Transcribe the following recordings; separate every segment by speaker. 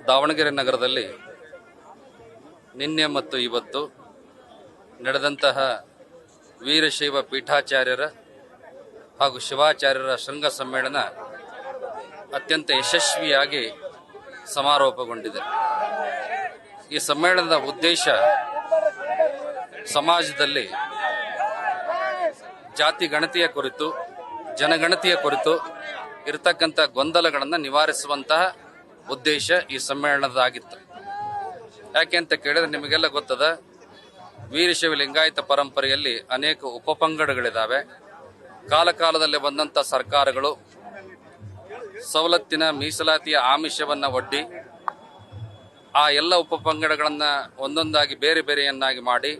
Speaker 1: ದಾವಣಗೆರೆ ನಗರದಲ್ಲಿ ನಿನ್ನೆ ಮತ್ತು ಇವತ್ತು ನಡೆದಂತಹ ವೀರಶೈವ ಪೀಠಾಚಾರ್ಯರ ಹಾಗೂ ಶಿವಾಚಾರ್ಯರ ಶೃಂಗ ಸಮ್ಮೇಳನ ಅತ್ಯಂತ ಯಶಸ್ವಿಯಾಗಿ ಸಮಾರೋಪಗೊಂಡಿದೆ. ಈ ಸಮ್ಮೇಳನದ ಉದ್ದೇಶ ಸಮಾಜದಲ್ಲಿ ಜಾತಿ ಗಣತಿಯ ಕುರಿತು, ಜನಗಣತಿಯ ಕುರಿತು ಇರತಕ್ಕಂಥ ಗೊಂದಲಗಳನ್ನು ನಿವಾರಿಸುವಂತಹ ಉದ್ದೇಶ ಈ ಸಮ್ಮೇಳನದಾಗಿತ್ತು. ಯಾಕೆ ಅಂತ ಕೇಳಿದ್ರೆ ನಿಮಗೆಲ್ಲ ಗೊತ್ತದ, ವೀರಶೈವ ಲಿಂಗಾಯತ ಪರಂಪರೆಯಲ್ಲಿ ಅನೇಕ ಉಪಪಂಗಡಗಳಿದ್ದಾವೆ. ಕಾಲಕಾಲದಲ್ಲಿ ಬಂದಂಥ ಸರ್ಕಾರಗಳು ಸವಲತ್ತಿನ ಮೀಸಲಾತಿಯ ಆಮಿಷವನ್ನು ಒಡ್ಡಿ ಆ ಎಲ್ಲ ಉಪಪಂಗಡಗಳನ್ನು ಒಂದೊಂದಾಗಿ ಬೇರೆ ಬೇರೆಯನ್ನಾಗಿ ಮಾಡಿ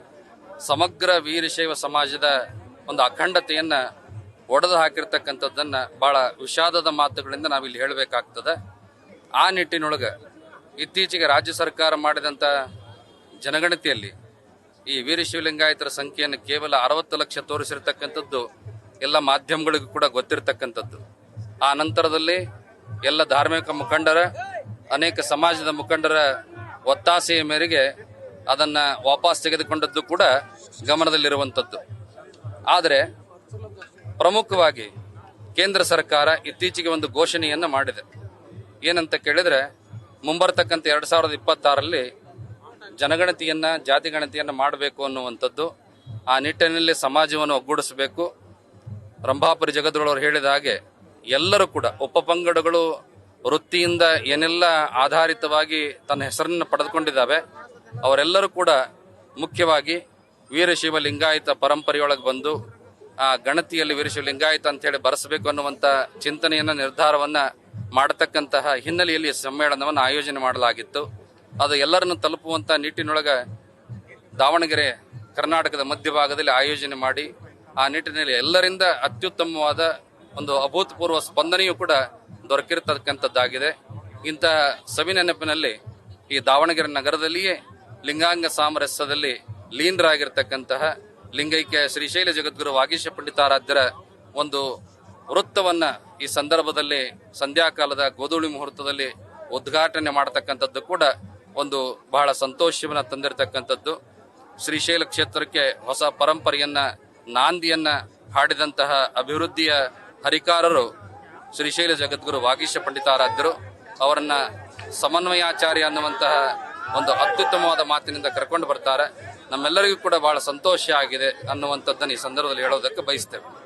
Speaker 1: ಸಮಗ್ರ ವೀರಶೈವ ಸಮಾಜದ ಒಂದು ಅಖಂಡತೆಯನ್ನು ಒಡೆದು ಹಾಕಿರ್ತಕ್ಕಂಥದ್ದನ್ನು ಬಹಳ ವಿಷಾದದ ಮಾತುಗಳಿಂದ ನಾವಿಲ್ಲಿ ಹೇಳಬೇಕಾಗ್ತದೆ. ಆ ನಿಟ್ಟಿನೊಳಗೆ ಇತ್ತೀಚೆಗೆ ರಾಜ್ಯ ಸರ್ಕಾರ ಮಾಡಿದಂಥ ಜನಗಣತಿಯಲ್ಲಿ ಈ ವೀರಶೈವ ಲಿಂಗಾಯತರ ಸಂಖ್ಯೆಯನ್ನು ಕೇವಲ 60 ಲಕ್ಷ ತೋರಿಸಿರ್ತಕ್ಕಂಥದ್ದು ಎಲ್ಲ ಮಾಧ್ಯಮಗಳಿಗೂ ಕೂಡ ಗೊತ್ತಿರತಕ್ಕಂಥದ್ದು. ಆ ನಂತರದಲ್ಲಿ ಎಲ್ಲ ಧಾರ್ಮಿಕ ಮುಖಂಡರ, ಅನೇಕ ಸಮಾಜದ ಮುಖಂಡರ ಒತ್ತಾಸೆಯ ಮೇರೆಗೆ ಅದನ್ನು ವಾಪಸ್ ತೆಗೆದುಕೊಂಡದ್ದು ಕೂಡ ಗಮನದಲ್ಲಿರುವಂಥದ್ದು. ಆದರೆ ಪ್ರಮುಖವಾಗಿ ಕೇಂದ್ರ ಸರ್ಕಾರ ಇತ್ತೀಚೆಗೆ ಒಂದು ಘೋಷಣೆಯನ್ನು ಮಾಡಿದೆ. ಏನಂತ ಕೇಳಿದರೆ, ಮುಂಬರ್ತಕ್ಕಂಥ 2026ರಲ್ಲಿ ಜನಗಣತಿಯನ್ನು, ಜಾತಿ ಗಣತಿಯನ್ನು ಮಾಡಬೇಕು ಅನ್ನುವಂಥದ್ದು. ಆ ನಿಟ್ಟಿನಲ್ಲಿ ಸಮಾಜವನ್ನು ಒಗ್ಗೂಡಿಸಬೇಕು. ರಂಭಾಪುರಿ ಜಗದ್ಗುರು ಹೇಳಿದ ಹಾಗೆ ಎಲ್ಲರೂ ಕೂಡ ಉಪಪಂಗಡಗಳು ವೃತ್ತಿಯಿಂದ ಏನೆಲ್ಲ ಆಧಾರಿತವಾಗಿ ತನ್ನ ಹೆಸರನ್ನು ಪಡೆದುಕೊಂಡಿದ್ದಾವೆ, ಅವರೆಲ್ಲರೂ ಕೂಡ ಮುಖ್ಯವಾಗಿ ವೀರಶೈವ ಲಿಂಗಾಯತ ಪರಂಪರೆಯೊಳಗೆ ಬಂದು ಆ ಗಣತಿಯಲ್ಲಿ ವೀರಶೈವ ಲಿಂಗಾಯತ ಅಂತೇಳಿ ಬರೆಸಬೇಕು ಅನ್ನುವಂಥ ಚಿಂತನೆಯನ್ನು, ನಿರ್ಧಾರವನ್ನು ಮಾಡತಕ್ಕಂತಹ ಹಿನ್ನೆಲೆಯಲ್ಲಿ ಸಮ್ಮೇಳನವನ್ನು ಆಯೋಜನೆ ಮಾಡಲಾಗಿತ್ತು. ಅದು ಎಲ್ಲರನ್ನು ತಲುಪುವಂಥ ನಿಟ್ಟಿನೊಳಗೆ ದಾವಣಗೆರೆ ಕರ್ನಾಟಕದ ಮಧ್ಯಭಾಗದಲ್ಲಿ ಆಯೋಜನೆ ಮಾಡಿ ಆ ನಿಟ್ಟಿನಲ್ಲಿ ಎಲ್ಲರಿಂದ ಅತ್ಯುತ್ತಮವಾದ ಒಂದು ಅಭೂತಪೂರ್ವ ಸ್ಪಂದನೆಯೂ ಕೂಡ ದೊರಕಿರತಕ್ಕಂಥದ್ದಾಗಿದೆ. ಇಂತಹ ಸವಿನೆನಪಿನಲ್ಲಿ ಈ ದಾವಣಗೆರೆ ನಗರದಲ್ಲಿಯೇ ಲಿಂಗಾಂಗ ಸಾಮರಸ್ಯದಲ್ಲಿ ಲೀನರಾಗಿರ್ತಕ್ಕಂತಹ ಲಿಂಗೈಕ್ಯ ಶ್ರೀಶೈಲ ಜಗದ್ಗುರು ವಾಗೀಶ ಪಂಡಿತಾರಾಧ್ಯರ ಒಂದು ವೃತ್ತವನ್ನು ಈ ಸಂದರ್ಭದಲ್ಲಿ ಸಂಧ್ಯಾಕಾಲದ ಗೋಧೂಳಿ ಮುಹೂರ್ತದಲ್ಲಿ ಉದ್ಘಾಟನೆ ಮಾಡತಕ್ಕಂಥದ್ದು ಕೂಡ ಒಂದು ಬಹಳ ಸಂತೋಷವನ್ನು ತಂದಿರತಕ್ಕಂಥದ್ದು. ಶ್ರೀಶೈಲ ಕ್ಷೇತ್ರಕ್ಕೆ ಹೊಸ ಪರಂಪರೆಯನ್ನ, ನಾಂದಿಯನ್ನ ಹಾಡಿದಂತಹ ಅಭಿವೃದ್ಧಿಯ ಹರಿಕಾರರು ಶ್ರೀಶೈಲ ಜಗದ್ಗುರು ವಾಗೀಶ ಪಂಡಿತಾರಾಧ್ಯರು. ಅವರನ್ನ ಸಮನ್ವಯಾಚಾರ್ಯ ಅನ್ನುವಂತಹ ಒಂದು ಅತ್ಯುತ್ತಮವಾದ ಮಾತಿನಿಂದ ಕರ್ಕೊಂಡು ಬರ್ತಾರೆ. ನಮ್ಮೆಲ್ಲರಿಗೂ ಕೂಡ ಬಹಳ ಸಂತೋಷ ಆಗಿದೆ ಅನ್ನುವಂಥದ್ದನ್ನು ಈ ಸಂದರ್ಭದಲ್ಲಿ ಹೇಳೋದಕ್ಕೆ ಬಯಸ್ತೇವೆ.